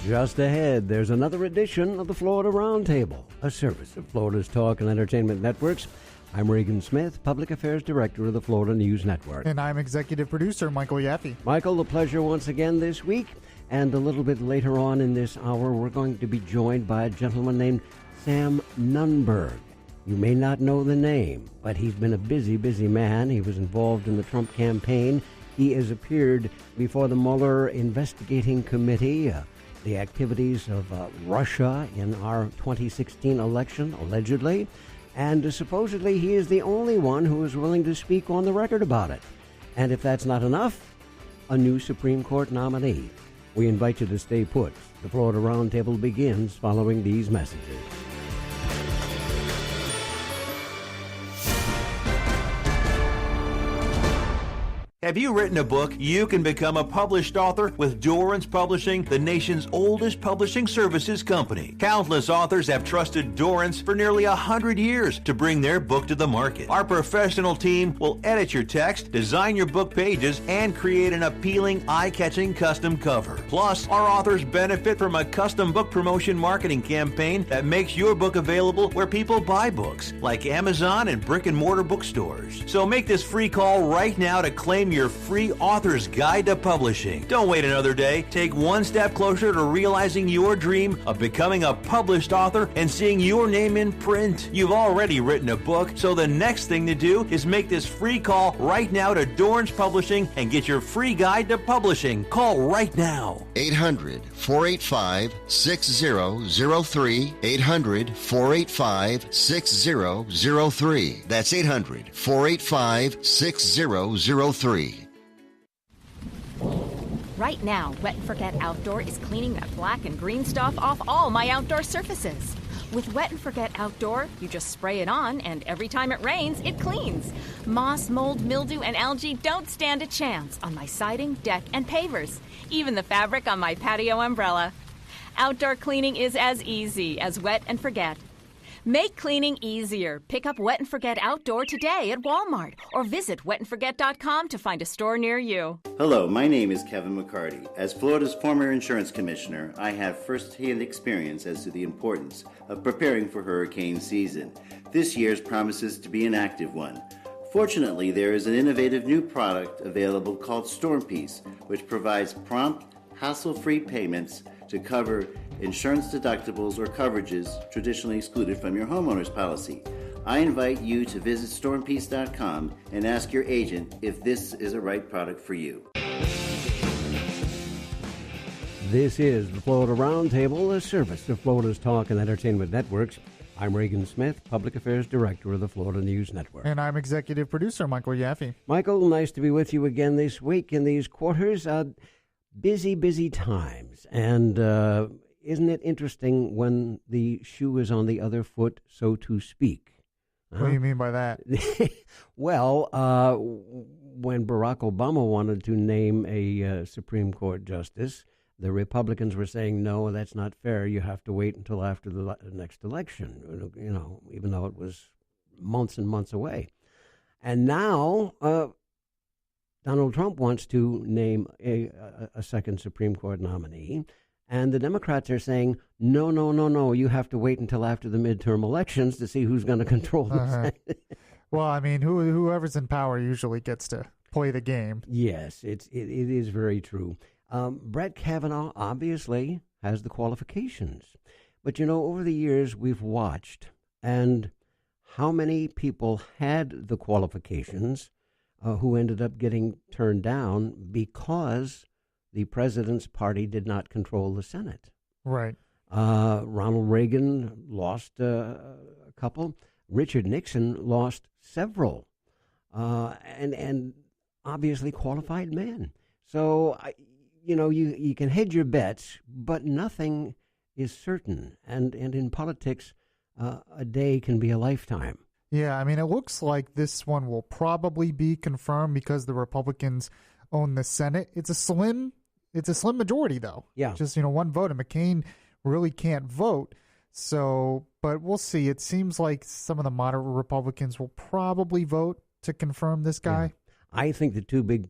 Just ahead, there's another edition of the Florida Roundtable, a service of Florida's Talk and Entertainment Networks. I'm Reagan Smith, Public Affairs Director of the Florida News Network. And I'm Executive Producer Michael Yaffee. Michael, a pleasure once again this week. And a little bit later on in this hour, we're going to be joined by a gentleman named Sam Nunberg. You may not know the name, but he's been a busy man. He was involved in the Trump campaign. He has appeared before the Mueller investigating committee, the activities of Russia in our 2016 election, allegedly. And supposedly he is the only one who is willing to speak on the record about it. And if that's not enough, a new Supreme Court nominee. We invite you to stay put. The Florida Roundtable begins following these messages. Have you written a book? You can become a published author with Dorrance Publishing, the nation's oldest publishing services company. Countless authors have trusted Dorrance for nearly 100 years to bring their book to the market. Our professional team will edit your text, design your book pages, and create an appealing, eye-catching custom cover. Plus, our authors benefit from a custom book promotion marketing campaign that makes your book available where people buy books, like Amazon and brick-and-mortar bookstores. So make this free call right now to claim your free author's guide to publishing. Don't wait another day. Take one step closer to realizing your dream of becoming a published author and seeing your name in print. You've already written a book, so the next thing to do is make this free call right now to Dorrance Publishing and get your free guide to publishing. Call right now. 800-485-6003. 800-485-6003. That's 800-485-6003. Right now, Wet and Forget Outdoor is cleaning that black and green stuff off all my outdoor surfaces. With Wet and Forget Outdoor, you just spray it on, and every time it rains, it cleans. Moss, mold, mildew, and algae don't stand a chance on my siding, deck, and pavers. Even the fabric on my patio umbrella. Outdoor cleaning is as easy as Wet and Forget. Make cleaning easier. Pick up Wet and Forget Outdoor today at Walmart or visit wetandforget.com to find a store near you. Hello, my name is Kevin McCarty. As Florida's former insurance commissioner, I have first-hand experience as to the importance of preparing for hurricane season. This year's promises to be an active one. Fortunately, there is an innovative new product available called Storm Peace, which provides prompt, hassle-free payments to cover insurance deductibles or coverages traditionally excluded from your homeowner's policy. I invite you to visit stormpeace.com and ask your agent if this is a right product for you. This is the Florida Roundtable, a service of Florida's Talk and Entertainment Networks. I'm Reagan Smith, Public Affairs Director of the Florida News Network. And I'm Executive Producer Michael Yaffee. Michael, nice to be with you again this week in these quarters. Busy times. And isn't it interesting when the shoe is on the other foot, so to speak? What do you mean by that? Well, when Barack Obama wanted to name a Supreme Court justice, the Republicans were saying, no, that's not fair. You have to wait until after the next election, you know, even though it was months and months away. And now Donald Trump wants to name a second Supreme Court nominee. And the Democrats are saying, no, you have to wait until after the midterm elections to see who's going to control the Senate. Well, I mean, whoever's in power usually gets to play the game. Yes, it is very true. Brett Kavanaugh obviously has the qualifications. But, you know, over the years we've watched, and how many people had the qualifications who ended up getting turned down because the president's party did not control the Senate. Right. Ronald Reagan lost a couple. Richard Nixon lost several. And obviously qualified men. So, you can hedge your bets, but nothing is certain. And in politics, a day can be a lifetime. Yeah, I mean, it looks like this one will probably be confirmed because the Republicans own the Senate. It's a slim majority, though. Yeah. Just, one vote, and McCain really can't vote. So, but we'll see. It seems like some of the moderate Republicans will probably vote to confirm this guy. I think the two big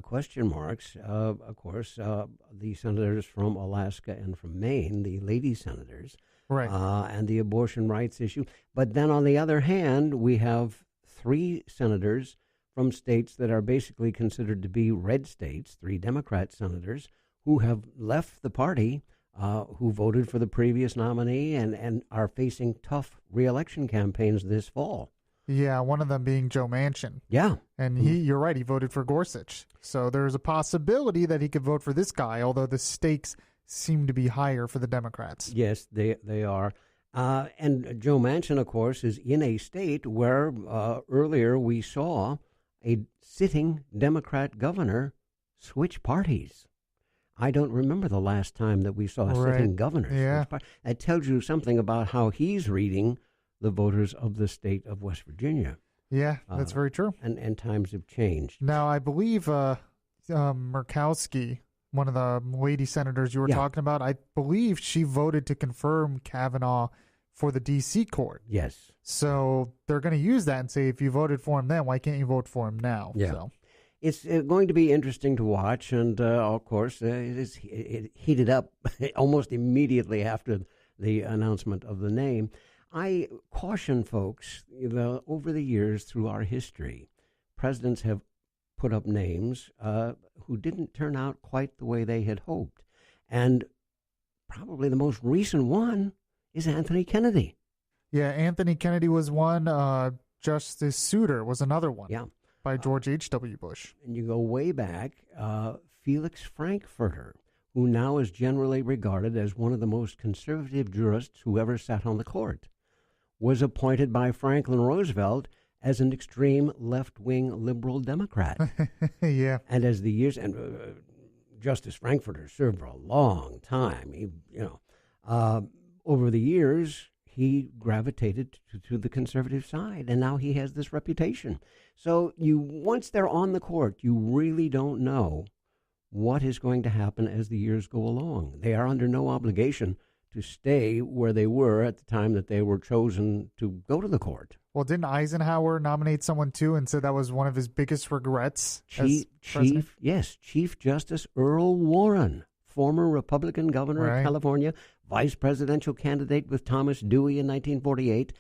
question marks, of course, the senators from Alaska and from Maine, the lady senators, Right. And the abortion rights issue. But then on the other hand, we have 3 senators from states that are basically considered to be red states, 3 Democrat senators who have left the party, who voted for the previous nominee and are facing tough re-election campaigns this fall. Yeah, one of them being Joe Manchin. Yeah. And you're right, he voted for Gorsuch. So there's a possibility that he could vote for this guy, although the stakes seem to be higher for the Democrats. Yes, they are. And Joe Manchin, of course, is in a state where earlier we saw a sitting Democrat governor switch parties. I don't remember the last time that we saw a sitting governor switch parties. That tells you something about how he's reading the voters of the state of West Virginia. Yeah, that's very true. And times have changed. Now, I believe Murkowski, one of the lady senators you were talking about, I believe she voted to confirm Kavanaugh for the D.C. court. Yes. So they're going to use that and say, if you voted for him then, why can't you vote for him now? Yeah. So. It's going to be interesting to watch, and of course, it heated up almost immediately after the announcement of the name. I caution folks, over the years through our history, presidents have put up names who didn't turn out quite the way they had hoped. And probably the most recent one is Anthony Kennedy. Yeah, Anthony Kennedy was one. Justice Souter was another one. Yeah. By George H.W. Bush. And you go way back, Felix Frankfurter, who now is generally regarded as one of the most conservative jurists who ever sat on the court, was appointed by Franklin Roosevelt as an extreme left-wing liberal Democrat. Yeah. And as the years, and Justice Frankfurter served for a long time. He, over the years, he gravitated to the conservative side, and now he has this reputation. So once they're on the court, you really don't know what is going to happen as the years go along. They are under no obligation to stay where they were at the time that they were chosen to go to the court. Well, didn't Eisenhower nominate someone too and said that was one of his biggest regrets? Chief Justice Earl Warren, former Republican governor of California, vice presidential candidate with Thomas Dewey in 1948,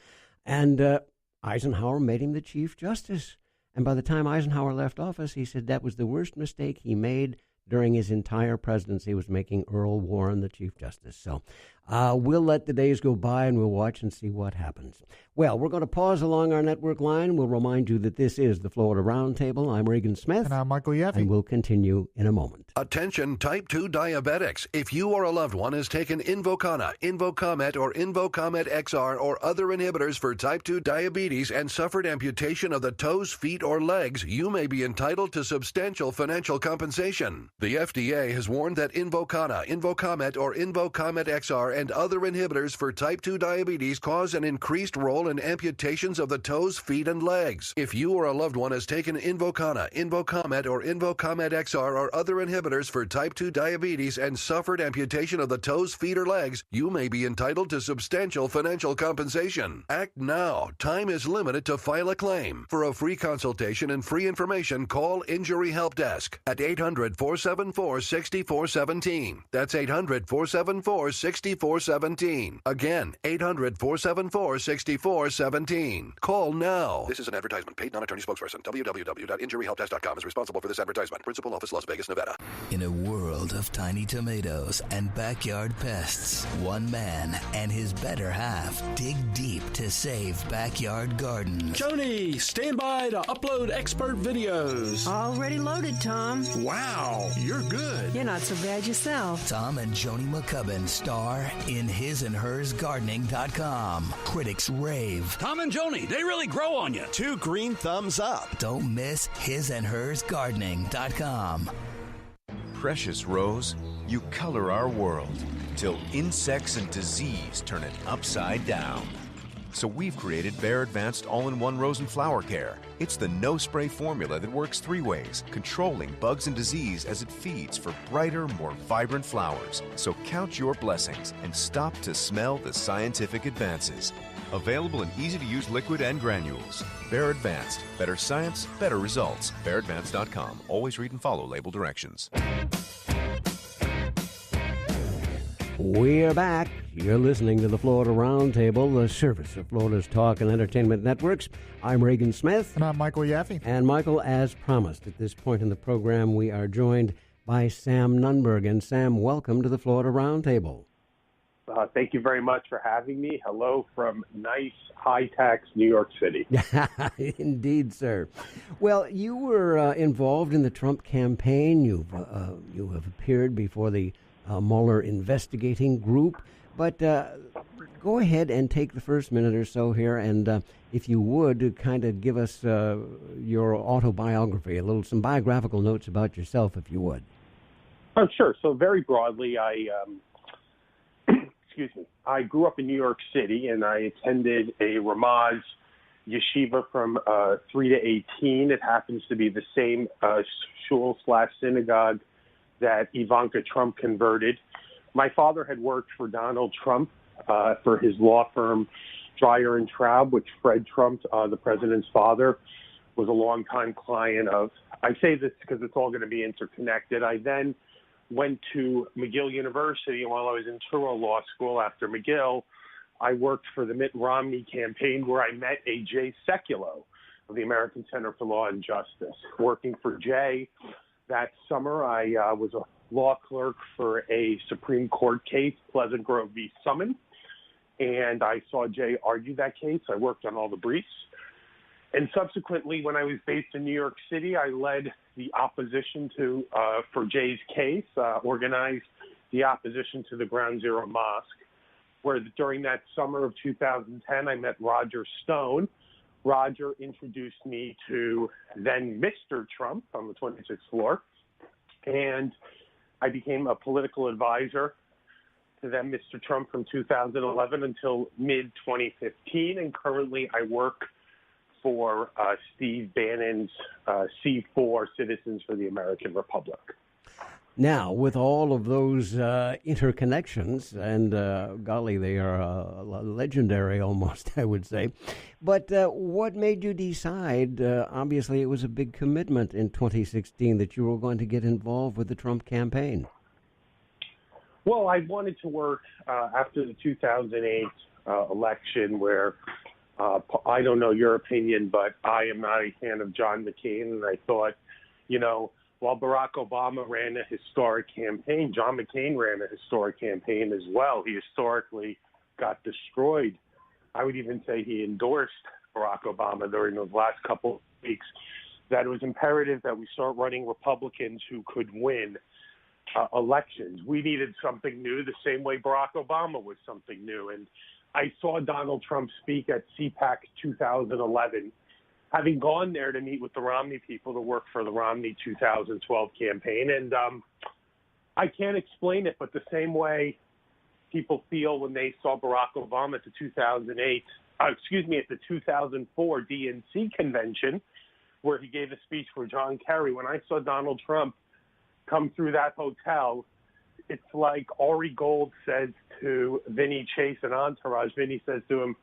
and Eisenhower made him the Chief Justice. And by the time Eisenhower left office, he said that was the worst mistake he made during his entire presidency, was making Earl Warren the Chief Justice. So we'll let the days go by and we'll watch and see what happens. Well, we're going to pause along our network line. We'll remind you that this is the Florida Roundtable. I'm Reagan Smith. And I'm Michael Yaffee. And we'll continue in a moment. Attention type 2 diabetics. If you or a loved one has taken Invokana, Invokamet, or Invokamet XR or other inhibitors for type 2 diabetes and suffered amputation of the toes, feet, or legs, you may be entitled to substantial financial compensation. The FDA has warned that Invokana, Invokamet, or Invokamet XR and other inhibitors for type 2 diabetes cause an increased role in amputations of the toes, feet, and legs. If you or a loved one has taken Invokana, Invokamet, or Invokamet XR or other inhibitors for type 2 diabetes and suffered amputation of the toes, feet, or legs, you may be entitled to substantial financial compensation. Act now. Time is limited to file a claim. For a free consultation and free information, call Injury Help Desk at 800-474-6417. That's 800-474-6417. Again, 800-474-6417. Call now. This is an advertisement. Paid non-attorney spokesperson. www.injuryhelpdesk.com is responsible for this advertisement. Principal office, Las Vegas, Nevada. In a world of tiny tomatoes and backyard pests, one man and his better half dig deep to save backyard gardens. Joni, stand by to upload expert videos. Already loaded, Tom. Wow, you're good. You're not so bad yourself. Tom and Joni McCubbin star in hisandhersgardening.com. Critics rave. Tom and Joni, they really grow on you. 2 green thumbs up. Don't miss hisandhersgardening.com. Precious Rose, you color our world till insects and disease turn it upside down. So we've created Bayer Advanced All-in-One Rose and Flower Care. It's the no-spray formula that works 3 ways, controlling bugs and disease as it feeds for brighter, more vibrant flowers. So count your blessings and stop to smell the scientific advances. Available in easy-to-use liquid and granules. Bayer Advanced. Better science, better results. BayerAdvanced.com. Always read and follow label directions. We're back. You're listening to the Florida Roundtable, the service of Florida's talk and entertainment networks. I'm Reagan Smith. And I'm Michael Yaffee. And Michael, as promised, at this point in the program, we are joined by Sam Nunberg. And Sam, welcome to the Florida Roundtable. Thank you very much for having me. Hello from nice, high-tax New York City. Indeed, sir. Well, you were involved in the Trump campaign. You have appeared before the Mueller investigating group. But go ahead and take the first minute or so here, and if you would, kind of give us your autobiography, some biographical notes about yourself, if you would. Oh, sure. So very broadly, I grew up in New York City, and I attended a Ramaz yeshiva from 3 to 18. It happens to be the same shul/synagogue that Ivanka Trump converted. My father had worked for Donald Trump for his law firm, Dreyer and Traub, which Fred Trump, the president's father, was a longtime client of. I say this because it's all going to be interconnected. I then went to McGill University, and while I was in Truro Law School after McGill, I worked for the Mitt Romney campaign, where I met a Jay Sekulow of the American Center for Law and Justice. Working for Jay that summer, I was a law clerk for a Supreme Court case, Pleasant Grove v. Summon, and I saw Jay argue that case. I worked on all the briefs. And subsequently, when I was based in New York City, I led the opposition for Jay's case, organized the opposition to the Ground Zero Mosque, where during that summer of 2010, I met Roger Stone. Roger introduced me to then Mr. Trump on the 26th floor, and I became a political advisor to then Mr. Trump from 2011 until mid-2015, and currently I work for Steve Bannon's C4, Citizens for the American Republic. Now, with all of those interconnections, and golly, they are legendary almost, I would say. But what made you decide, obviously it was a big commitment in 2016, that you were going to get involved with the Trump campaign? Well, I wanted to work after the 2008 election where, I don't know your opinion, but I am not a fan of John McCain, and I thought, while Barack Obama ran a historic campaign, John McCain ran a historic campaign as well. He historically got destroyed. I would even say he endorsed Barack Obama during those last couple of weeks, that it was imperative that we start running Republicans who could win elections. We needed something new the same way Barack Obama was something new. And I saw Donald Trump speak at CPAC 2011, having gone there to meet with the Romney people to work for the Romney 2012 campaign. And I can't explain it, but the same way people feel when they saw Barack Obama at the 2004 DNC convention, where he gave a speech for John Kerry. When I saw Donald Trump come through that hotel, it's like Ari Gold says to Vinny Chase and Entourage. Vinny says to him,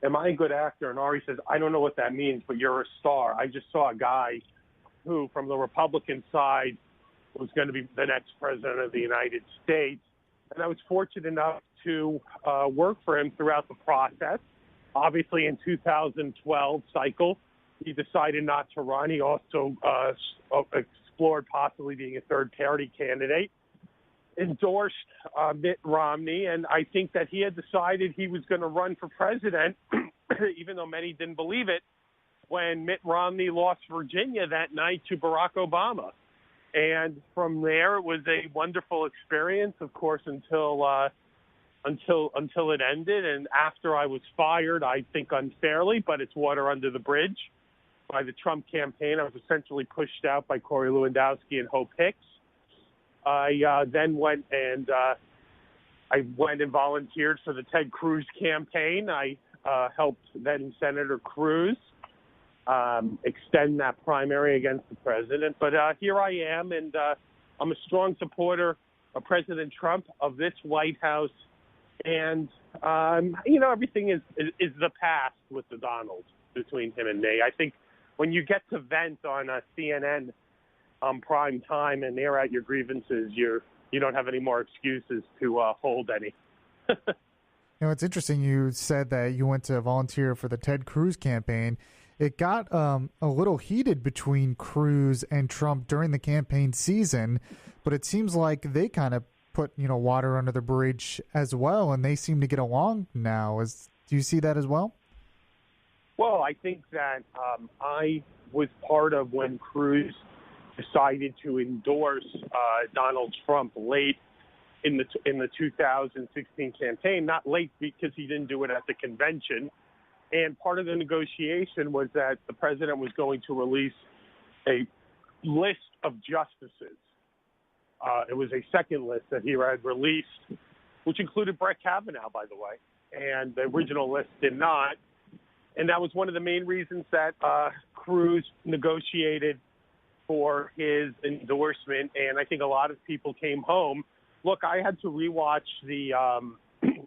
"Am I a good actor?" And Ari says, "I don't know what that means, but you're a star." I just saw a guy who, from the Republican side, was going to be the next president of the United States. And I was fortunate enough to work for him throughout the process. Obviously, in 2012 cycle, he decided not to run. He also explored possibly being a third-party candidate, endorsed Mitt Romney, and I think that he had decided he was going to run for president, even though many didn't believe it, when Mitt Romney lost Virginia that night to Barack Obama. And from there, it was a wonderful experience, of course, until it ended. And after I was fired, I think unfairly, but it's water under the bridge, by the Trump campaign. I was essentially pushed out by Corey Lewandowski and Hope Hicks. I then went and volunteered for the Ted Cruz campaign. I helped then Senator Cruz extend that primary against the president. But here I am, and I'm a strong supporter of President Trump, of this White House. And, everything is the past with the Donald between him and me. I think when you get to vent on CNN prime time and air out your grievances, you don't have any more excuses to hold any. It's interesting you said that you went to volunteer for the Ted Cruz campaign. It got a little heated between Cruz and Trump during the campaign season, but it seems like they kind of put water under the bridge as well, and they seem to get along now. Do you see that as well? Well, I think that I was part of when Cruz decided to endorse Donald Trump late in the 2016 campaign. Not late because he didn't do it at the convention. And part of the negotiation was that the president was going to release a list of justices. It was a second list that he had released, which included Brett Kavanaugh, by the way. And the original list did not. And that was one of the main reasons that Cruz negotiated for his endorsement. And I think a lot of people came home. Look, I had to rewatch the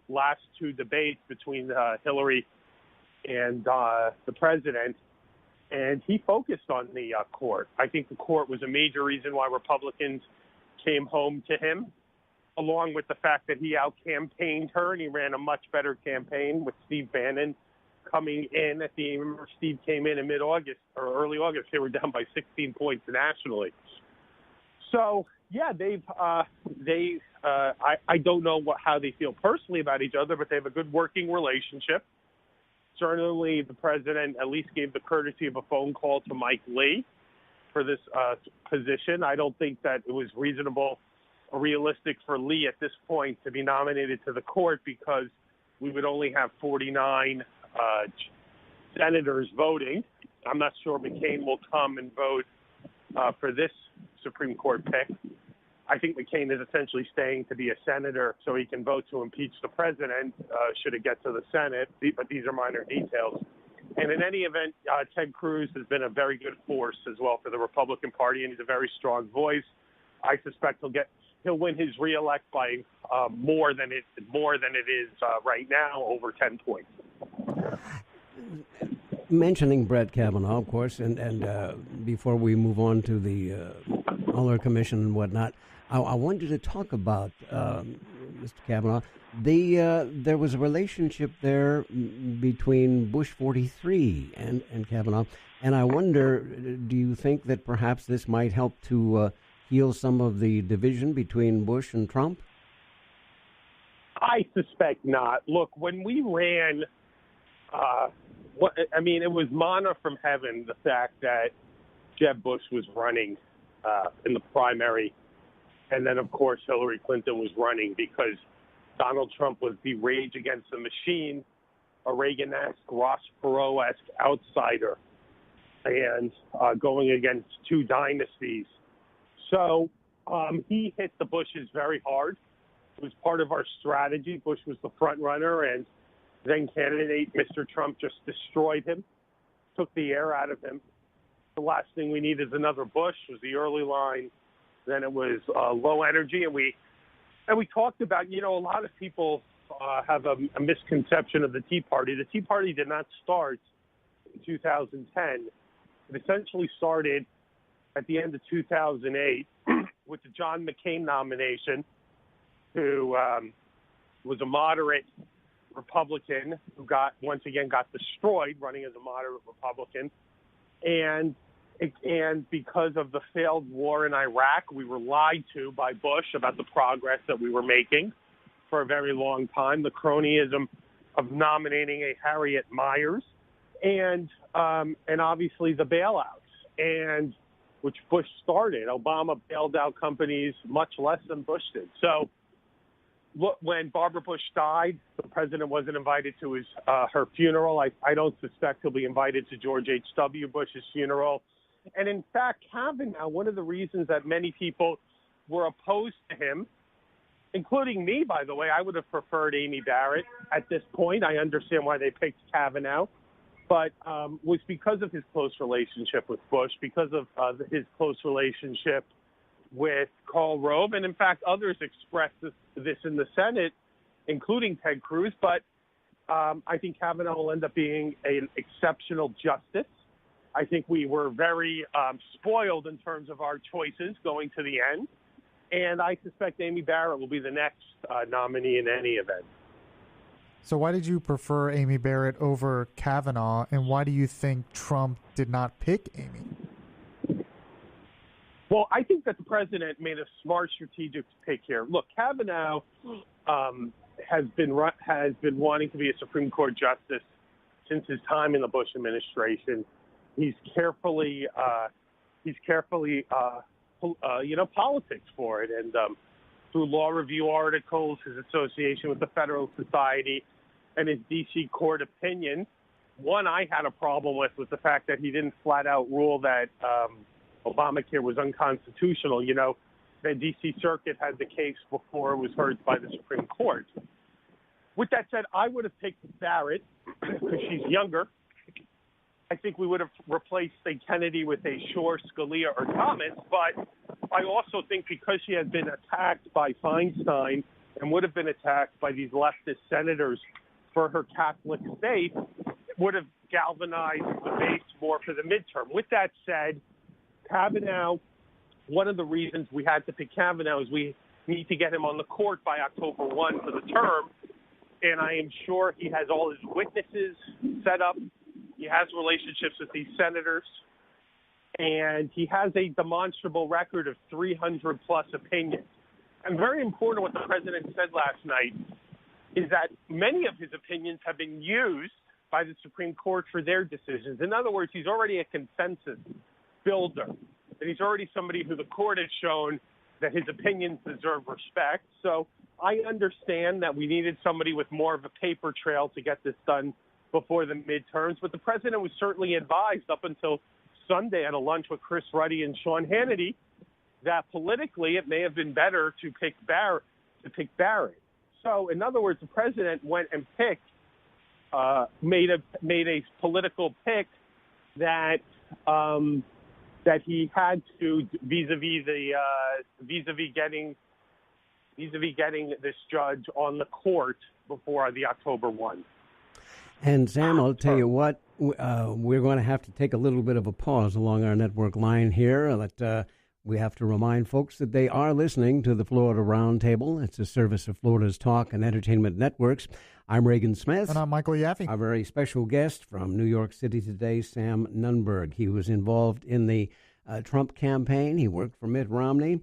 last two debates between Hillary and the president, and he focused on the court. I think the court was a major reason why Republicans came home to him, along with the fact that he out-campaigned her, and he ran a much better campaign with Steve Bannon coming in at the, remember Steve came in mid-August or early August. They were down by 16 points nationally. So, yeah, I don't know how they feel personally about each other, but they have a good working relationship. Certainly, the president at least gave the courtesy of a phone call to Mike Lee for this position. I don't think that it was reasonable or realistic for Lee at this point to be nominated to the court because we would only have 49 senators voting. I'm not sure McCain will come and vote for this Supreme Court pick. I think McCain is essentially staying to be a senator so he can vote to impeach the president should it get to the Senate, but these are minor details. And in any event, Ted Cruz has been a very good force as well for the Republican Party, and he's a very strong voice. I suspect he'll win his reelect by more than it is right now, over 10 points. Mentioning Brett Kavanaugh, of course, and before we move on to the Mueller Commission and whatnot, I wanted to talk about Mr. Kavanaugh. There was a relationship there between Bush 43 and Kavanaugh, and I wonder, do you think that perhaps this might help to heal some of the division between Bush and Trump? I suspect not. Look, when we ran, it was manna from heaven, the fact that Jeb Bush was running in the primary. And then, of course, Hillary Clinton was running because Donald Trump was the rage against the machine, a Reagan-esque, Ross Perot-esque outsider, and going against two dynasties. So he hit the Bushes very hard. It was part of our strategy. Bush was the front runner, and then candidate Mr. Trump just destroyed him, took the air out of him. The last thing we need is another Bush, was the early line. Then it was low energy, and we talked about, a lot of people have a misconception of the Tea Party. The Tea Party did not start in 2010. It essentially started at the end of 2008 with the John McCain nomination, who was a moderate Republican who once again got destroyed running as a moderate Republican. And because of the failed war in Iraq, we were lied to by Bush about the progress that we were making for a very long time, the cronyism of nominating a Harriet Miers, and obviously the bailouts, and which Bush started. Obama bailed out companies much less than Bush did. So when Barbara Bush died, the president wasn't invited to her funeral. I don't suspect he'll be invited to George H.W. Bush's funeral. And in fact, Kavanaugh, one of the reasons that many people were opposed to him including me, by the way. I would have preferred Amy Barrett at this point. I understand why they picked Kavanaugh, but was because of his close relationship with Bush, because of his close relationship with Karl Rove, and in fact, others expressed this in the Senate, including Ted Cruz. But I think Kavanaugh will end up being an exceptional justice. I think we were very spoiled in terms of our choices going to the end. And I suspect Amy Barrett will be the next nominee in any event. So why did you prefer Amy Barrett over Kavanaugh, and why do you think Trump did not pick Amy? Well, I think that the president made a smart strategic pick here. Look, Kavanaugh has been wanting to be a Supreme Court justice since his time in the Bush administration. He's carefully politics for it, and through law review articles, his association with the Federal Society, and his D.C. court opinion. One I had a problem with was the fact that he didn't flat out rule that Obamacare was unconstitutional. You know, the D.C. Circuit had the case before it was heard by the Supreme Court. With that said, I would have picked Barrett because she's younger. I think we would have replaced a Kennedy with a Shore, Scalia, or Thomas, but I also think because she had been attacked by Feinstein and would have been attacked by these leftist senators for her Catholic faith, it would have galvanized the base more for the midterm. With that said, Kavanaugh, one of the reasons we had to pick Kavanaugh is we need to get him on the court by October 1 for the term, and I am sure he has all his witnesses set up. He has relationships with these senators, and he has a demonstrable record of 300-plus opinions. And very important, what the president said last night is that many of his opinions have been used by the Supreme Court for their decisions. In other words, he's already a consensus builder, and he's already somebody who the court has shown that his opinions deserve respect. So I understand that we needed somebody with more of a paper trail to get this done before the midterms, but the president was certainly advised up until Sunday at a lunch with Chris Ruddy and Sean Hannity that politically it may have been better to pick Barrett. So, in other words, the president went and made a political pick that he had to vis-a-vis getting this judge on the court before the October 1. And Sam, I'll tell you what, we're going to have to take a little bit of a pause along our network line here. We have to remind folks that they are listening to the Florida Roundtable. It's a service of Florida's Talk and Entertainment Networks. I'm Reagan Smith. And I'm Michael Yaffee. Our very special guest from New York City today, Sam Nunberg. He was involved in the Trump campaign. He worked for Mitt Romney.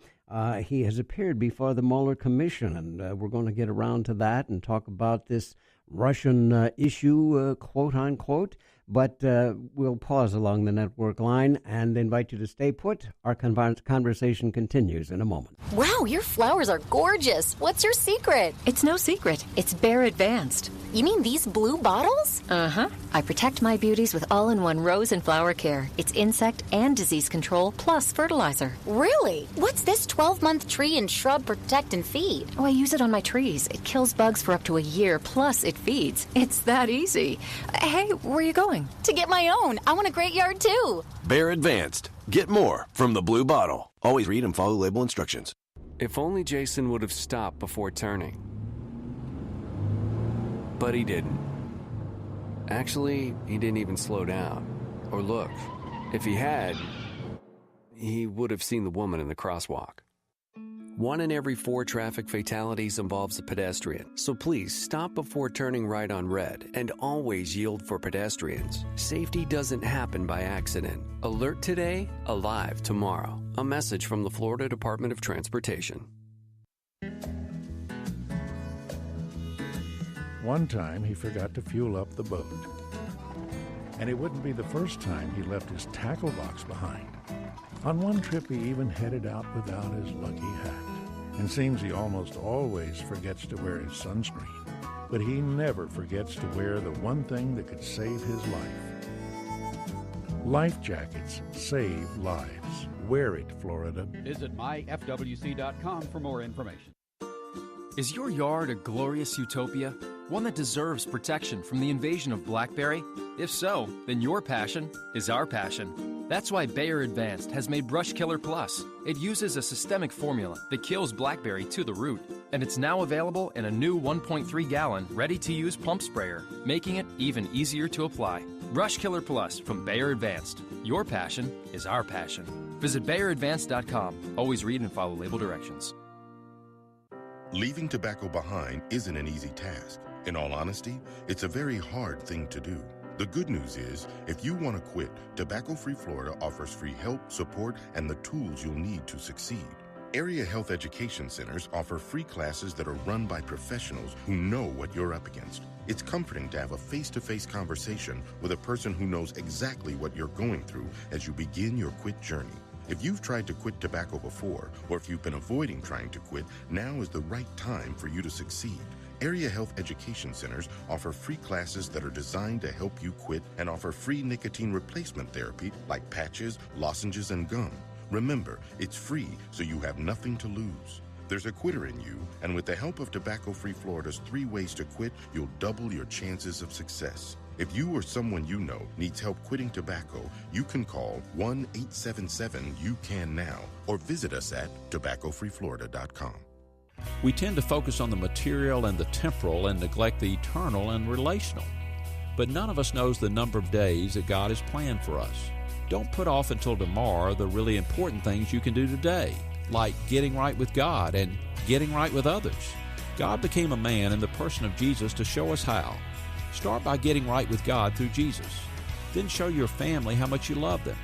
He has appeared before the Mueller Commission, and we're going to get around to that and talk about this Russian issue, quote unquote. But we'll pause along the network line and invite you to stay put. Our conversation continues in a moment. Wow, your flowers are gorgeous. What's your secret? It's no secret. It's Bear Advanced. You mean these blue bottles? Uh-huh. I protect my beauties with all-in-one rose and flower care. It's insect and disease control plus fertilizer. Really? What's this 12-month tree and shrub protect and feed? Oh, I use it on my trees. It kills bugs for up to a year, plus it feeds. It's that easy. Hey, where are you going? To get my own. I want a great yard, too. Bear Advanced. Get more from the blue bottle. Always read and follow label instructions. If only Jason would have stopped before turning. But he didn't. Actually, he didn't even slow down or look. If he had, he would have seen the woman in the crosswalk. 1 in every 4 traffic fatalities involves a pedestrian. So please stop before turning right on red and always yield for pedestrians. Safety doesn't happen by accident. Alert today, alive tomorrow. A message from the Florida Department of Transportation. One time he forgot to fuel up the boat. And it wouldn't be the first time he left his tackle box behind. On one trip, he even headed out without his lucky hat. And seems he almost always forgets to wear his sunscreen. But he never forgets to wear the one thing that could save his life. Life jackets save lives. Wear it, Florida. Visit myfwc.com for more information. Is your yard a glorious utopia? One that deserves protection from the invasion of blackberry? If so, then your passion is our passion. That's why Bayer Advanced has made Brush Killer Plus. It uses a systemic formula that kills blackberry to the root, and it's now available in a new 1.3-gallon ready-to-use pump sprayer, making it even easier to apply. Brush Killer Plus from Bayer Advanced. Your passion is our passion. Visit BayerAdvanced.com. Always read and follow label directions. Leaving tobacco behind isn't an easy task. In all honesty, it's a very hard thing to do. The good news is, if you want to quit, Tobacco-Free Florida offers free help, support, and the tools you'll need to succeed. Area health education centers offer free classes that are run by professionals who know what you're up against. It's comforting to have a face-to-face conversation with a person who knows exactly what you're going through as you begin your quit journey. If you've tried to quit tobacco before, or if you've been avoiding trying to quit, now is the right time for you to succeed. Area health education centers offer free classes that are designed to help you quit and offer free nicotine replacement therapy like patches, lozenges, and gum. Remember, it's free, so you have nothing to lose. There's a quitter in you, and with the help of Tobacco-Free Florida's 3 ways to quit, you'll double your chances of success. If you or someone you know needs help quitting tobacco, you can call 1-877-YOU-CAN-NOW or visit us at tobaccofreeflorida.com. We tend to focus on the material and the temporal and neglect the eternal and relational. But none of us knows the number of days that God has planned for us. Don't put off until tomorrow the really important things you can do today, like getting right with God and getting right with others. God became a man in the person of Jesus to show us how. Start by getting right with God through Jesus. Then show your family how much you love them.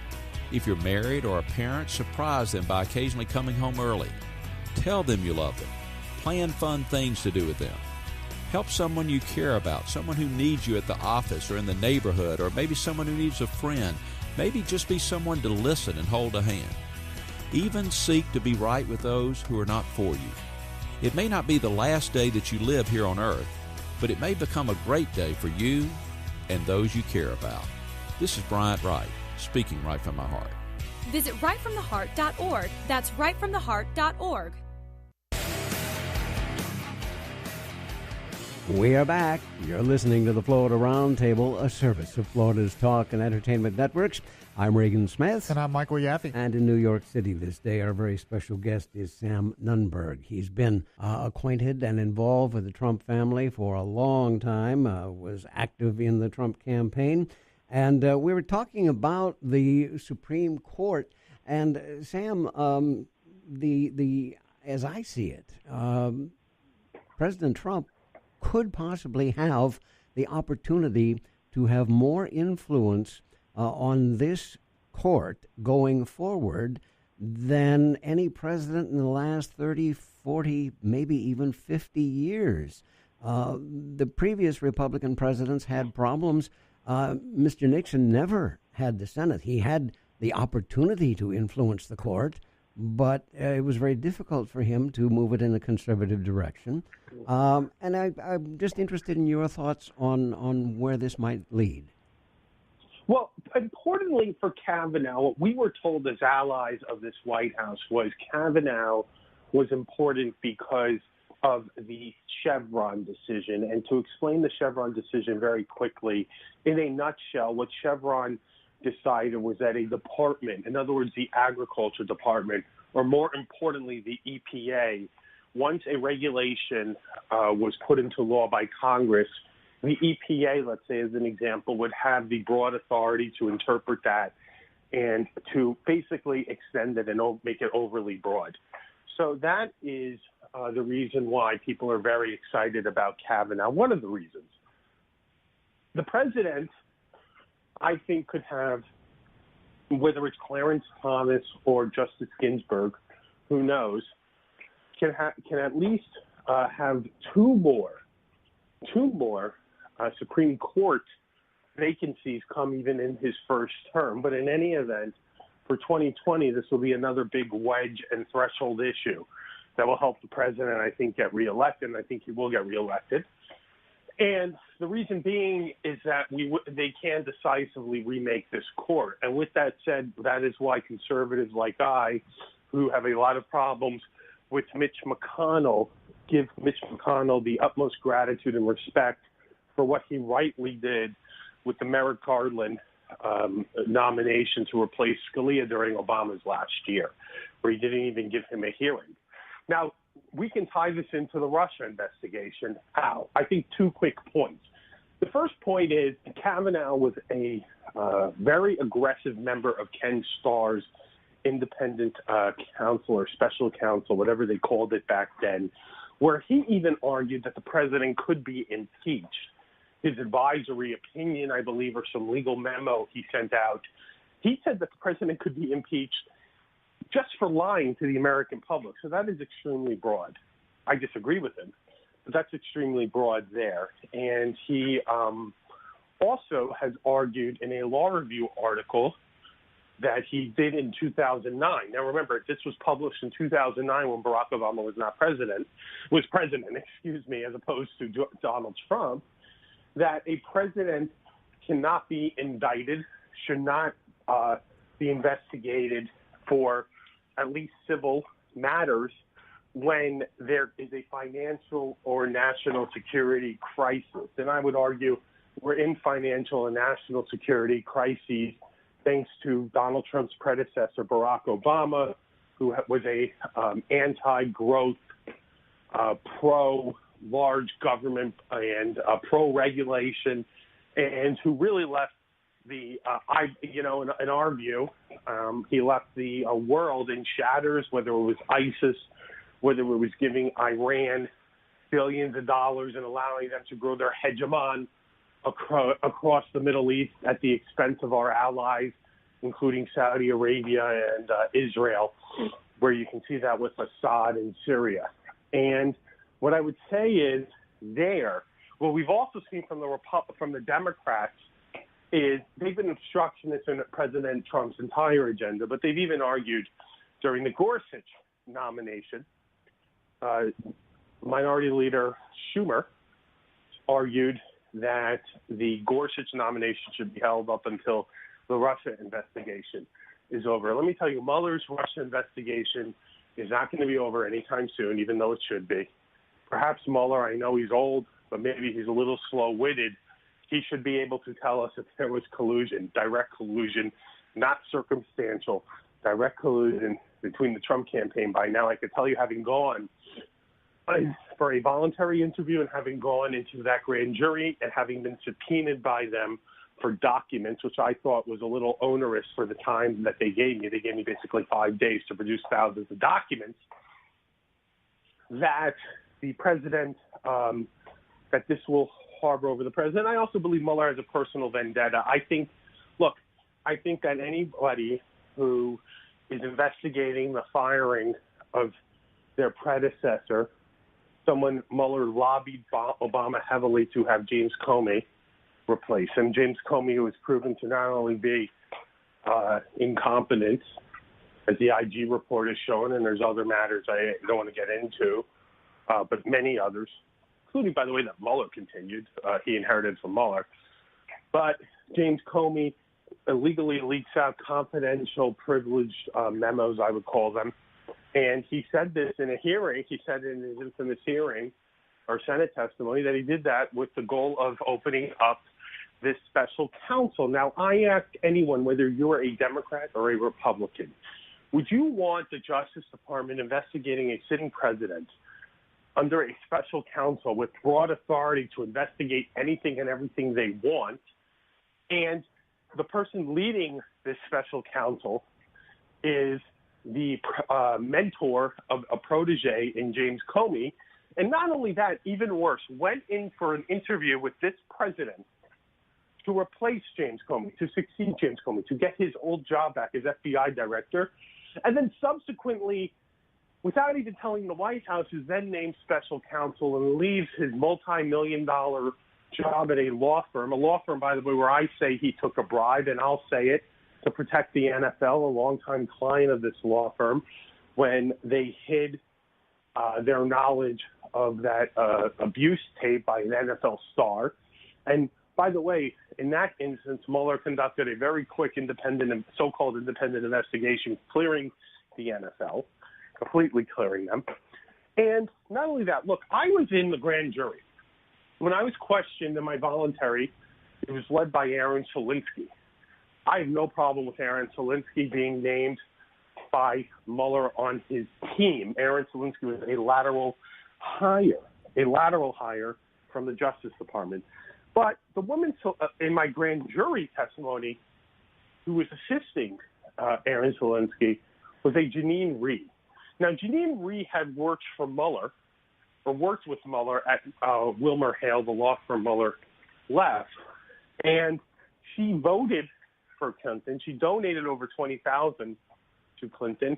If you're married or a parent, surprise them by occasionally coming home early. Tell them you love them. Plan fun things to do with them. Help someone you care about, someone who needs you at the office or in the neighborhood, or maybe someone who needs a friend. Maybe just be someone to listen and hold a hand. Even seek to be right with those who are not for you. It may not be the last day that you live here on earth, but it may become a great day for you and those you care about. This is Bryant Wright, speaking right from my heart. Visit rightfromtheheart.org. That's rightfromtheheart.org. We are back. You're listening to the Florida Roundtable, a service of Florida's Talk and Entertainment Networks. I'm Reagan Smith. And I'm Michael Yaffee. And in New York City this day, our very special guest is Sam Nunberg. He's been acquainted and involved with the Trump family for a long time, was active in the Trump campaign. And we were talking about the Supreme Court. And Sam, as I see it, President Trump could possibly have the opportunity to have more influence on this court going forward than any president in the last 30, 40, maybe even 50 years. The previous Republican presidents had problems. Mr. Nixon never had the Senate. He had the opportunity to influence the court, but it was very difficult for him to move it in a conservative direction. And I'm just interested in your thoughts on where this might lead. Well, importantly for Kavanaugh, what we were told as allies of this White House was Kavanaugh was important because of the Chevron decision. And to explain the Chevron decision very quickly, in a nutshell, what Chevron decided was that a department, in other words, the Agriculture Department, or more importantly, the EPA, once a regulation was put into law by Congress, the EPA, let's say as an example, would have the broad authority to interpret that and to basically extend it and make it overly broad. So that is the reason why people are very excited about Kavanaugh. One of the reasons. The president, I think, could have, whether it's Clarence Thomas or Justice Ginsburg, who knows, can at least have two more Supreme Court vacancies come even in his first term. But in any event, for 2020, this will be another big wedge and threshold issue that will help the president, I think, get reelected, and I think he will get reelected. And the reason being is that they can decisively remake this court. And with that said, that is why conservatives like I, who have a lot of problems with Mitch McConnell, give Mitch McConnell the utmost gratitude and respect for what he rightly did with the Merrick Garland nomination to replace Scalia during Obama's last year, where he didn't even give him a hearing. Now, we can tie this into the Russia investigation. How? I think two quick points. The first point is Kavanaugh was a very aggressive member of Ken Starr's independent counsel or special counsel, whatever they called it back then, where he even argued that the president could be impeached. His advisory opinion, I believe, or some legal memo he sent out, he said that the president could be impeached just for lying to the American public. So that is extremely broad. I disagree with him, but that's extremely broad there. And he also has argued in a law review article that he did in 2009. Now, remember, this was published in 2009 when Barack Obama was president, as opposed to Donald Trump, that a president cannot be indicted, should not be investigated for at least civil matters when there is a financial or national security crisis. And I would argue we're in financial and national security crises thanks to Donald Trump's predecessor, Barack Obama, who was a anti-growth, pro-large government and pro-regulation, and who really left in our view, he left the world in shatters, whether it was ISIS, whether it was giving Iran billions of dollars and allowing them to grow their hegemon across the Middle East at the expense of our allies, including Saudi Arabia and Israel, where you can see that with Assad in Syria. And what I would say is what we've also seen from the Democrats is they've been obstructionists in President Trump's entire agenda, but they've even argued during the Gorsuch nomination, Minority Leader Schumer argued that the Gorsuch nomination should be held up until the Russia investigation is over. Let me tell you, Mueller's Russia investigation is not going to be over anytime soon, even though it should be. Perhaps Mueller, I know he's old, but maybe he's a little slow-witted. He should be able to tell us if there was collusion, direct collusion, not circumstantial, direct collusion between the Trump campaign. By now, I could tell you, having gone for a voluntary interview and having gone into that grand jury and having been subpoenaed by them for documents, which I thought was a little onerous for the time that they gave me. They gave me basically 5 days to produce thousands of documents, that the president, that this will harbor over the president. I also believe Mueller has a personal vendetta. I think that anybody who is investigating the firing of their predecessor, someone Mueller lobbied Obama heavily to have James Comey replace him. James Comey, who has proven to not only be incompetent, as the IG report has shown, and there's other matters I don't want to get into, but many others, including, by the way, that Mueller continued. He inherited from Mueller. But James Comey illegally leaks out confidential, privileged memos, I would call them. And he said this in a hearing. He said in his infamous hearing or Senate testimony that he did that with the goal of opening up this special counsel. Now, I ask anyone, whether you're a Democrat or a Republican, would you want the Justice Department investigating a sitting president under a special counsel with broad authority to investigate anything and everything they want, and the person leading this special counsel is the mentor of a protege in James Comey, and not only that, even worse, went in for an interview with this president to replace James Comey, to succeed James Comey, to get his old job back as FBI director, and then subsequently, without even telling the White House, is then named special counsel and leaves his multi-million-dollar job at a law firm, by the way, where I say he took a bribe, and I'll say it, to protect the NFL, a longtime client of this law firm, when they hid their knowledge of that abuse tape by an NFL star. And by the way, in that instance, Mueller conducted a very quick so-called independent investigation, clearing the NFL, completely clearing them. And not only that, look, I was in the grand jury. When I was questioned in my voluntary, it was led by Aaron Solinsky. I have no problem with Aaron Solinsky being named by Mueller on his team. Aaron Solinsky was a lateral hire from the Justice Department. But the woman in my grand jury testimony who was assisting Aaron Solinsky was a Janine Rhee. Now, Janine Rhee had worked for Mueller, or worked with Mueller at Wilmer Hale, the law firm Mueller left, and she voted for Clinton. She donated over $20,000 to Clinton,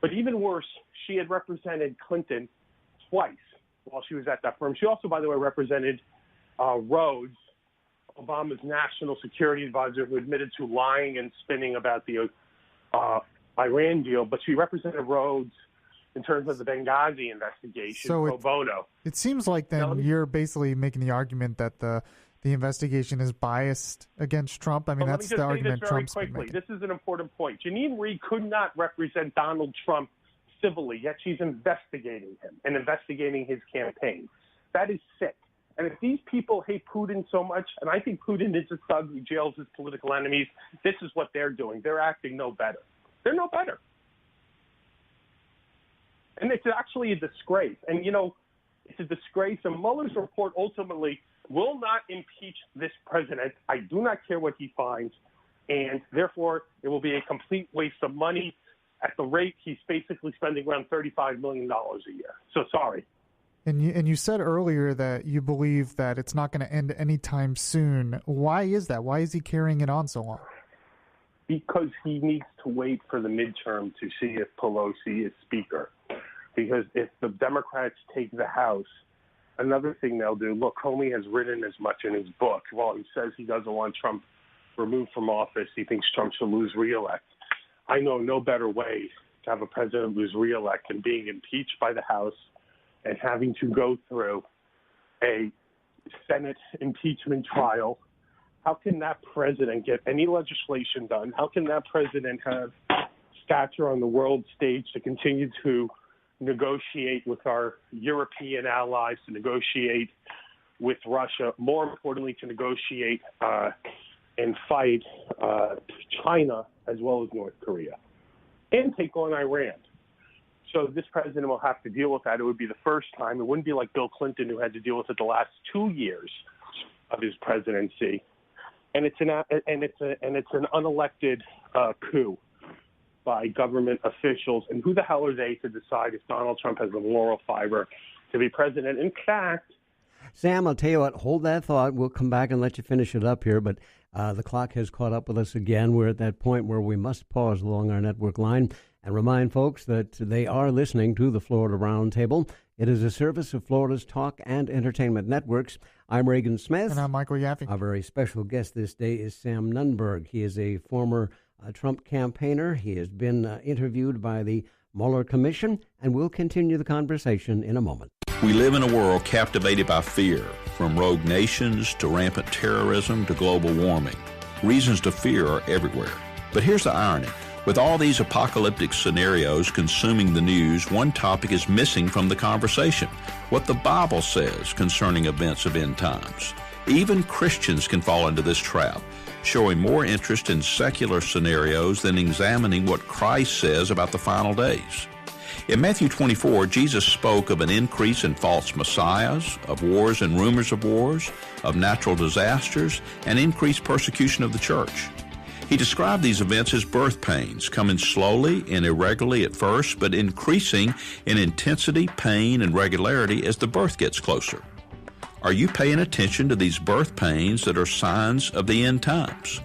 but even worse, she had represented Clinton twice while she was at that firm. She also, by the way, represented Rhodes, Obama's national security advisor, who admitted to lying and spinning about the Iran deal, but she represented Rhodes in terms of the Benghazi investigation, pro bono. It seems like then you're basically making the argument that the investigation is biased against Trump. I mean, that's the argument Trump's making. This is an important point. Janine Rhee could not represent Donald Trump civilly, yet she's investigating him and investigating his campaign. That is sick. And if these people hate Putin so much, and I think Putin is a thug who jails his political enemies, this is what they're doing. They're acting no better. They're no better. And it's actually a disgrace. And, it's a disgrace. And Mueller's report ultimately will not impeach this president. I do not care what he finds. And therefore, it will be a complete waste of money. At the rate he's basically spending around $35 million a year. So sorry. And you said earlier that you believe that it's not going to end anytime soon. Why is that? Why is he carrying it on so long? Because he needs to wait for the midterm to see if Pelosi is Speaker. Because if the Democrats take the House, another thing they'll do, look, Comey has written as much in his book. While he says he doesn't want Trump removed from office, he thinks Trump should lose re-elect. I know no better way to have a president lose re-elect than being impeached by the House and having to go through a Senate impeachment trial. How can that president get any legislation done? How can that president have stature on the world stage to continue to negotiate with our European allies, to negotiate with Russia, more importantly, to negotiate and fight China as well as North Korea, and take on Iran? So this president will have to deal with that. It would be the first time. It wouldn't be like Bill Clinton, who had to deal with it the last 2 years of his presidency. And it's an unelected coup by government officials. And who the hell are they to decide if Donald Trump has the moral fiber to be president? In fact, Sam, I'll tell you what, hold that thought. We'll come back and let you finish it up here. But the clock has caught up with us again. We're at that point where we must pause along our network line and remind folks that they are listening to the Florida Roundtable. It is a service of Florida's Talk and Entertainment Networks. I'm Reagan Smith. And I'm Michael Yaffee. Our very special guest this day is Sam Nunberg. He is a former Trump campaigner. He has been interviewed by the Mueller Commission, and we'll continue the conversation in a moment. We live in a world captivated by fear, from rogue nations to rampant terrorism to global warming. Reasons to fear are everywhere. But here's the irony. With all these apocalyptic scenarios consuming the news, one topic is missing from the conversation: what the Bible says concerning events of end times. Even Christians can fall into this trap, showing more interest in secular scenarios than examining what Christ says about the final days. In Matthew 24, Jesus spoke of an increase in false messiahs, of wars and rumors of wars, of natural disasters, and increased persecution of the church. He described these events as birth pains, coming slowly and irregularly at first, but increasing in intensity, pain, and regularity as the birth gets closer. Are you paying attention to these birth pains that are signs of the end times?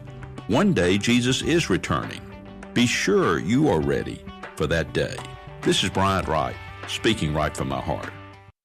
One day, Jesus is returning. Be sure you are ready for that day. This is Bryant Wright, speaking right from my heart.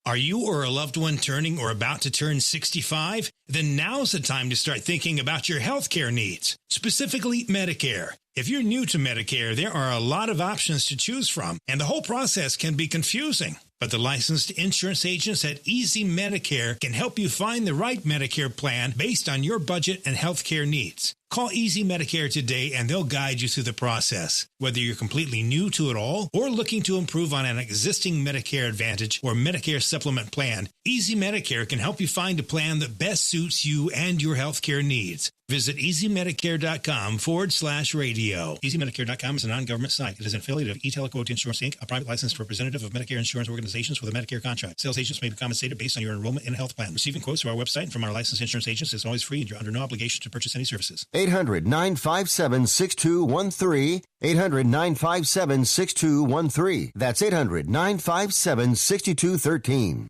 Are you or a loved one turning or about to turn 65? Then now's the time to start thinking about your health care needs, specifically Medicare. If you're new to Medicare, there are a lot of options to choose from, and the whole process can be confusing. But the licensed insurance agents at Easy Medicare can help you find the right Medicare plan based on your budget and health care needs. Call Easy Medicare today and they'll guide you through the process. Whether you're completely new to it all or looking to improve on an existing Medicare Advantage or Medicare Supplement plan, Easy Medicare can help you find a plan that best suits you and your healthcare needs. Visit easymedicare.com/radio. EasyMedicare.com is a non-government site. It is an affiliate of eTelequote Insurance, Inc., a private licensed representative of Medicare insurance organizations with a Medicare contract. Sales agents may be compensated based on your enrollment in a health plan. Receiving quotes from our website and from our licensed insurance agents is always free, and you're under no obligation to purchase any services. 800-957-6213. 800-957-6213. That's 800-957-6213.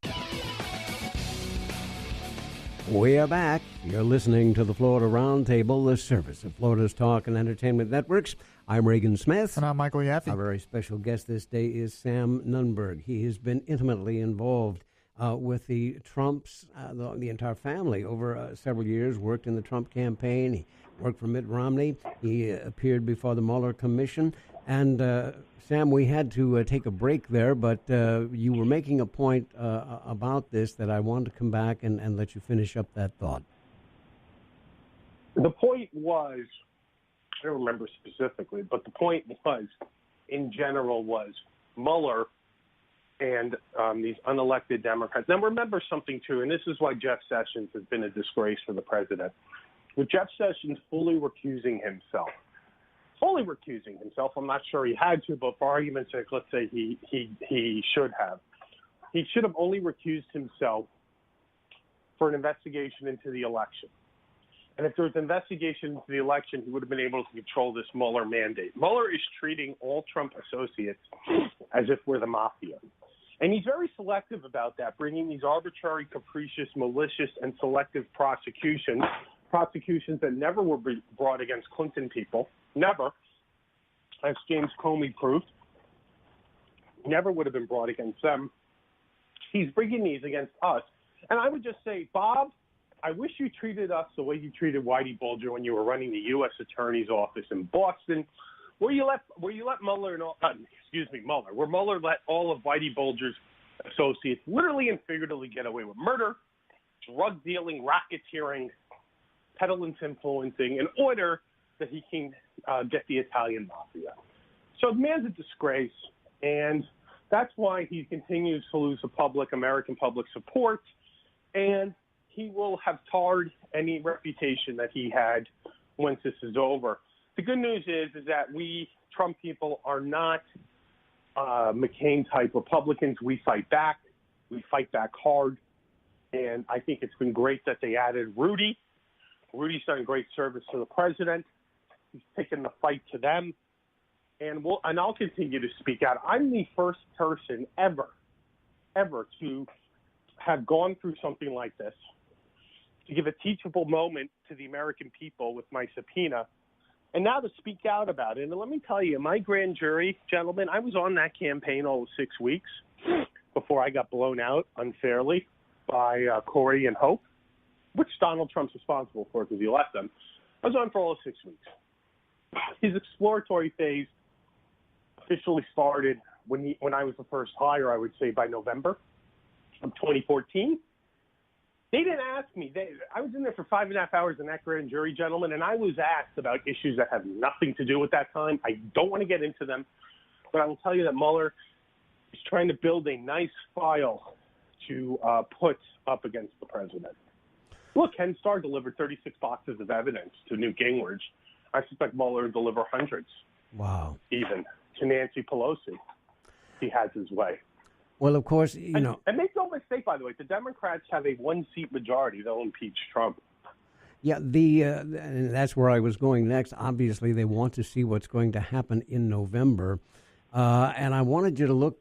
We are back. You're listening to the Florida Roundtable, the service of Florida's Talk and Entertainment Networks. I'm Reagan Smith. And I'm Michael Yaffee. Our very special guest this day is Sam Nunberg. He has been intimately involved with the Trumps, the entire family, over several years, worked in the Trump campaign. He worked for Mitt Romney. He appeared before the Mueller Commission. And Sam, we had to take a break there, but you were making a point about this that I wanted to come back and let you finish up that thought. The point was, I don't remember specifically, but the point was, in general, was Mueller and these unelected Democrats. Now, remember something, too, and this is why Jeff Sessions has been a disgrace for the president. With Jeff Sessions fully recusing himself, I'm not sure he had to, but for argument's sake, let's say he should have. He should have only recused himself for an investigation into the election. And if there was an investigation into the election, he would have been able to control this Mueller mandate. Mueller is treating all Trump associates as if we're the mafia. And he's very selective about that, bringing these arbitrary, capricious, malicious, and selective prosecutions that never were brought against Clinton people, never, as James Comey proved, never would have been brought against them. He's bringing these against us. And I would just say, Bob, I wish you treated us the way you treated Whitey Bulger when you were running the U.S. Attorney's Office in Boston, where you let Mueller where Mueller let all of Whitey Bulger's associates literally and figuratively get away with murder, drug dealing, racketeering, pedalance influencing, in order that he can get the Italian mafia. So the man's a disgrace, and that's why he continues to lose the American public support, and he will have tarred any reputation that he had once this is over. The good news is that we Trump people are not McCain-type Republicans. We fight back. We fight back hard. And I think it's been great that they added Rudy. Rudy's done great service to the president. He's taken the fight to them. And I'll continue to speak out. I'm the first person ever to have gone through something like this, to give a teachable moment to the American people with my subpoena, and now to speak out about it. And let me tell you, my grand jury, gentlemen, I was on that campaign all of 6 weeks before I got blown out unfairly by Corey and Hope, which Donald Trump's responsible for because he left them. I was on for all of 6 weeks. His exploratory phase officially started when I was the first hire, I would say by November of 2014. They didn't ask me. I was in there for 5.5 hours in that grand jury, gentlemen, and I was asked about issues that have nothing to do with that time. I don't want to get into them, but I will tell you that Mueller is trying to build a nice file to put up against the president. Look, Ken Starr delivered 36 boxes of evidence to Newt Gingrich. I suspect Mueller to deliver hundreds. Wow. Even to Nancy Pelosi. He has his way. Well, of course, And make no mistake, by the way, the Democrats have a one-seat majority. They'll impeach Trump. Yeah, and that's where I was going next. Obviously, they want to see what's going to happen in November. And I wanted you to look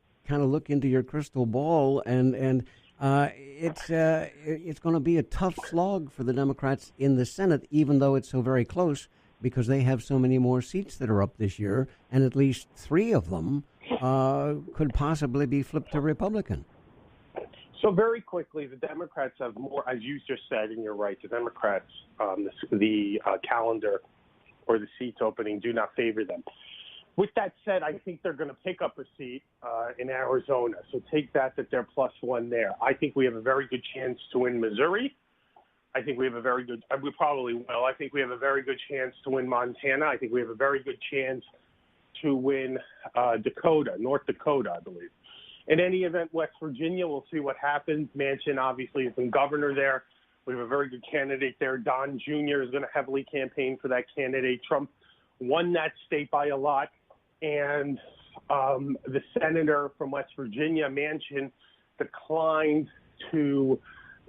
into your crystal ball, and it's going to be a tough slog for the Democrats in the Senate, even though it's so very close, because they have so many more seats that are up this year, and at least 3 of them could possibly be flipped to Republican. So very quickly, the Democrats have more, as you just said, and you're right, the Democrats, the calendar or the seats opening do not favor them. With that said, I think they're going to pick up a seat in Arizona. So take that they're +1 there. I think we have a very good chance to win Missouri. I think we have a very good, we probably will. I think we have a very good chance to win Montana. I think we have a very good chance to win North Dakota, I believe. In any event, West Virginia, we'll see what happens. Manchin obviously has been governor there. We have a very good candidate there. Don Jr. is going to heavily campaign for that candidate. Trump won that state by a lot. And the senator from West Virginia, Manchin, declined to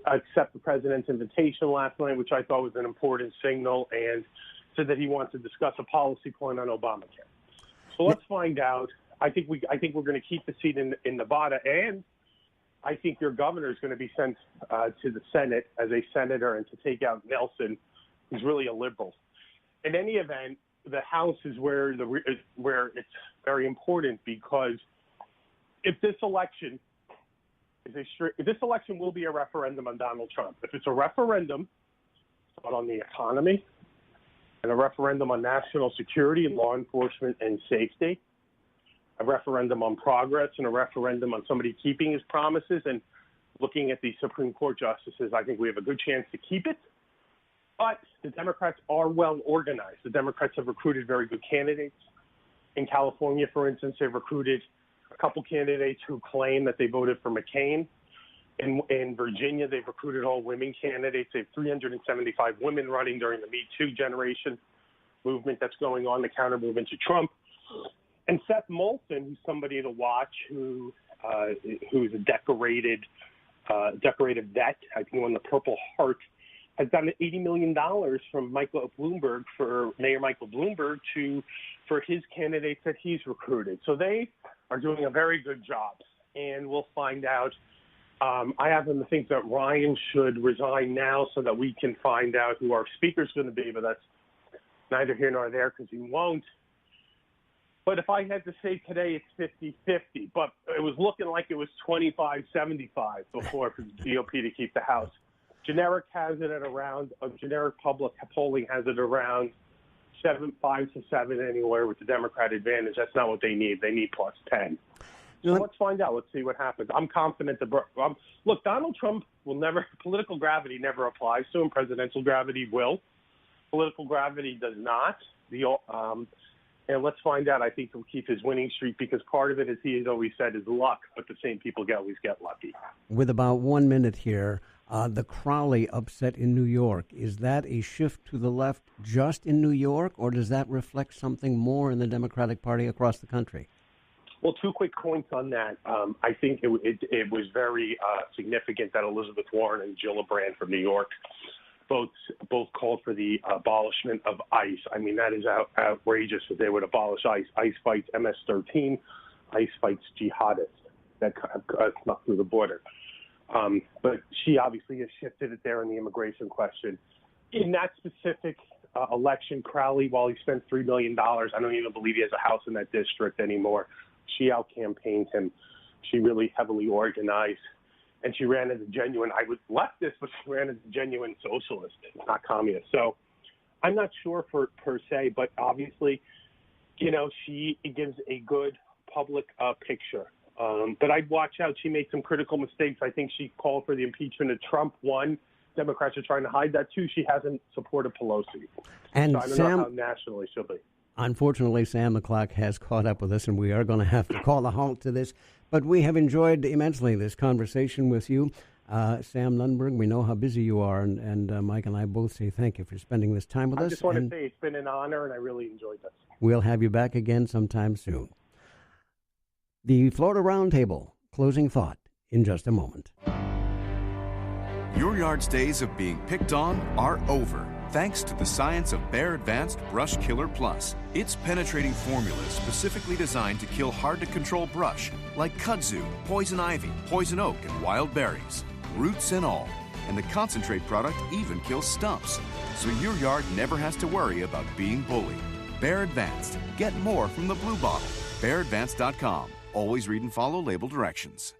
accept the president's invitation last night, which I thought was an important signal, and said that he wants to discuss a policy point on Obamacare. So let's find out. I think we're going to keep the seat in Nevada, and I think your governor is going to be sent to the Senate as a senator and to take out Nelson, who's really a liberal. In any event, the House is where it's very important, because if this election will be a referendum on Donald Trump. If it's a referendum on the economy and a referendum on national security and law enforcement and safety, a referendum on progress and a referendum on somebody keeping his promises and looking at the Supreme Court justices, I think we have a good chance to keep it. But the Democrats are well organized. The Democrats have recruited very good candidates. In California, for instance, they've recruited a couple candidates who claim that they voted for McCain. In Virginia, they've recruited all women candidates. They have 375 women running during the Me Too generation movement that's going on, the counter movement to Trump. And Seth Moulton, who's somebody to watch, who's a decorated vet, I think he won the Purple Heart, has gotten $80 million from Mayor Michael Bloomberg for his candidates that he's recruited. So they are doing a very good job, and we'll find out. I happen to think that Ryan should resign now so that we can find out who our speaker's going to be, but that's neither here nor there because he won't. But if I had to say today, it's 50-50. But it was looking like it was 25-75 before for the GOP to keep the House. Generic has it at around, generic public polling has it around 5 to 7 anywhere with the Democrat advantage. That's not what they need. They need plus 10. So let's find out. Let's see what happens. I'm confident that, look, Donald Trump political gravity never applies to him. Presidential gravity will. Political gravity does not. And let's find out. I think he'll keep his winning streak because part of it, as he has always said, is luck, but the same people always get lucky. With about 1 minute here, the Crowley upset in New York, is that a shift to the left just in New York, or does that reflect something more in the Democratic Party across the country? Well, 2 quick points on that. I think it was very significant that Elizabeth Warren and Gillibrand from New York both called for the abolishment of ICE. I mean, that is outrageous that they would abolish ICE. ICE fights MS-13. ICE fights jihadists that snuck through the border. But she obviously has shifted it there in the immigration question. In that specific election, Crowley, while he spent $3 million, I don't even believe he has a house in that district anymore. She out-campaigned him. She really heavily organized. And she ran as a genuine, I was leftist, but she ran as a genuine socialist, not communist. So I'm not sure per se, but obviously, she gives a good public picture. But I'd watch out. She made some critical mistakes. I think she called for the impeachment of Trump. One, Democrats are trying to hide that. Two, she hasn't supported Pelosi. And so I don't know how nationally she'll be. Unfortunately, Sam, the clock has caught up with us, and we are going to have to call a halt to this. But we have enjoyed immensely this conversation with you. Sam Nunberg, we know how busy you are, and Mike and I both say thank you for spending this time with us. I just want to say it's been an honor, and I really enjoyed this. We'll have you back again sometime soon. The Florida Roundtable, closing thought in just a moment. Your yard's days of being picked on are over, thanks to the science of Bayer Advanced Brush Killer Plus. Its penetrating formula is specifically designed to kill hard-to-control brush, like kudzu, poison ivy, poison oak, and wild berries, roots and all. And the concentrate product even kills stumps, so your yard never has to worry about being bullied. Bayer Advanced. Get more from the blue bottle. BayerAdvanced.com. Always read and follow label directions.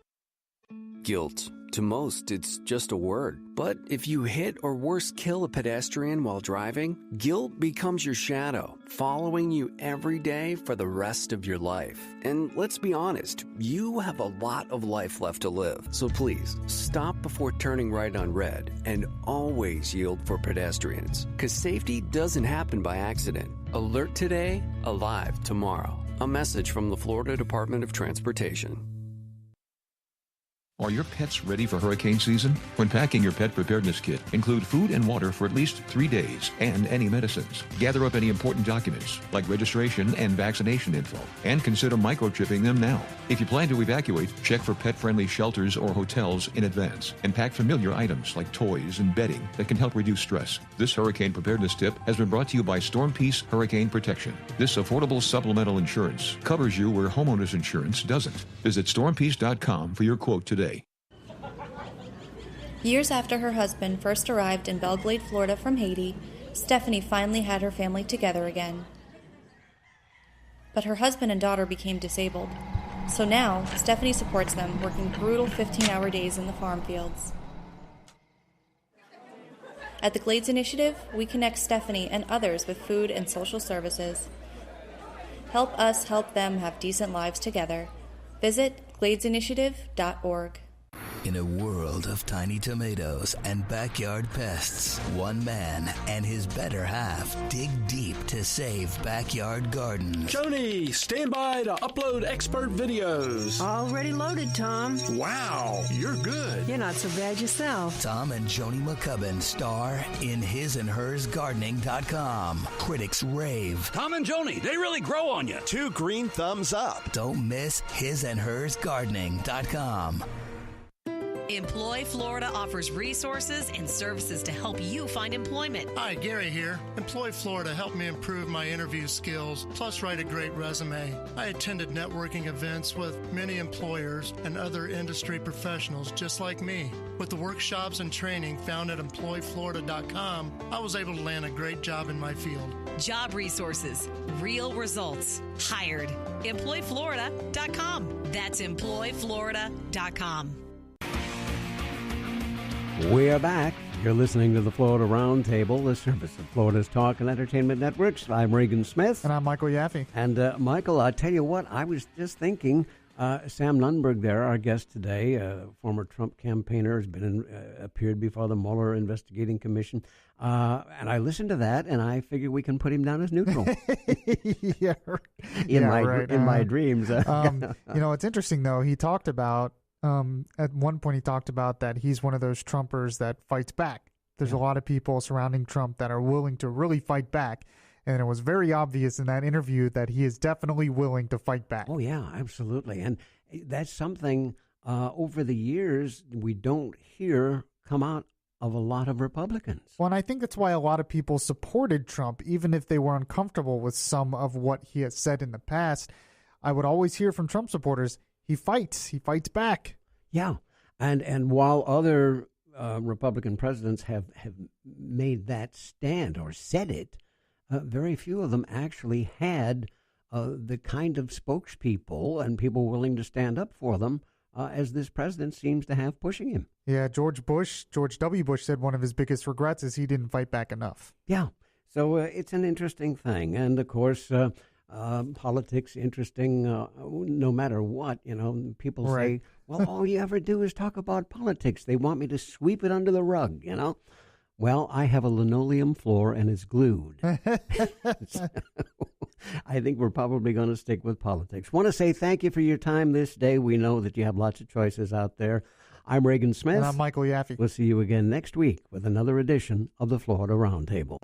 Guilt, To most, it's just a word. But if you hit or worse kill a pedestrian while driving, guilt becomes your shadow, following you every day for the rest of your life. And let's be honest, you have a lot of life left to live. So please, stop before turning right on red and always yield for pedestrians. Because safety doesn't happen by accident. Alert today, alive tomorrow. A message from the Florida Department of Transportation. Are your pets ready for hurricane season? When packing your pet preparedness kit, include food and water for at least 3 days and any medicines. Gather up any important documents like registration and vaccination info and consider microchipping them now. If you plan to evacuate, check for pet-friendly shelters or hotels in advance and pack familiar items like toys and bedding that can help reduce stress. This hurricane preparedness tip has been brought to you by Storm Peace Hurricane Protection. This affordable supplemental insurance covers you where homeowners insurance doesn't. Visit stormpeace.com for your quote today. Years after her husband first arrived in Belle Glade, Florida from Haiti, Stephanie finally had her family together again. But her husband and daughter became disabled. So now, Stephanie supports them, working brutal 15-hour days in the farm fields. At the Glades Initiative, we connect Stephanie and others with food and social services. Help us help them have decent lives together. Visit gladesinitiative.org. In a world of tiny tomatoes and backyard pests, one man and his better half dig deep to save backyard gardens. Joni, stand by to upload expert videos. Already loaded, Tom. Wow, you're good. You're not so bad yourself. Tom and Joni McCubbin star in hisandhersgardening.com. Critics rave. Tom and Joni, they really grow on you. 2 green thumbs up. Don't miss hisandhersgardening.com. Employ Florida offers resources and services to help you find employment. Hi, Gary here. Employ Florida helped me improve my interview skills, plus write a great resume. I attended networking events with many employers and other industry professionals just like me. With the workshops and training found at employflorida.com, I was able to land a great job in my field. Job resources, real results, hired. Employflorida.com. That's employflorida.com. We're back. You're listening to the Florida Roundtable, the service of Florida's Talk and Entertainment Networks. I'm Reagan Smith. And I'm Michael Yaffee. And Michael, I tell you what, I was just thinking, Sam Nunberg there, our guest today, former Trump campaigner, has been appeared before the Mueller investigating commission. And I listened to that, and I figured we can put him down as neutral. In my dreams. It's interesting, though. He talked about, at one point he talked about that he's one of those Trumpers that fights back. There's a lot of people surrounding Trump that are willing to really fight back. And it was very obvious in that interview that he is definitely willing to fight back. Oh, yeah, absolutely. And that's something over the years we don't hear come out of a lot of Republicans. Well, and I think that's why a lot of people supported Trump, even if they were uncomfortable with some of what he has said in the past. I would always hear from Trump supporters, he fights back. Yeah. And while other Republican presidents have made that stand or said it, very few of them actually had the kind of spokespeople and people willing to stand up for them as this president seems to have pushing him. Yeah, George W. Bush said one of his biggest regrets is he didn't fight back enough. Yeah. So it's an interesting thing. And, of course, politics interesting no matter what. People say, well, all you ever do is talk about politics. They want me to sweep it under the rug, Well, I have a linoleum floor and it's glued. So, I think we're probably going to stick with politics. Want to say thank you for your time this day. We know that you have lots of choices out there. I'm Reagan Smith. And I'm Michael Yaffee. We'll see you again next week with another edition of the Florida Roundtable.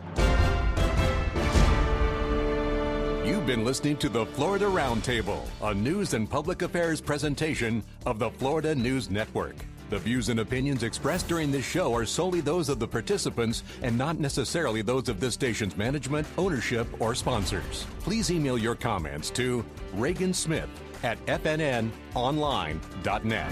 You've been listening to the Florida Roundtable, a news and public affairs presentation of the Florida News Network. The views and opinions expressed during this show are solely those of the participants and not necessarily those of this station's management, ownership, or sponsors. Please email your comments to reagansmith@fnnonline.net.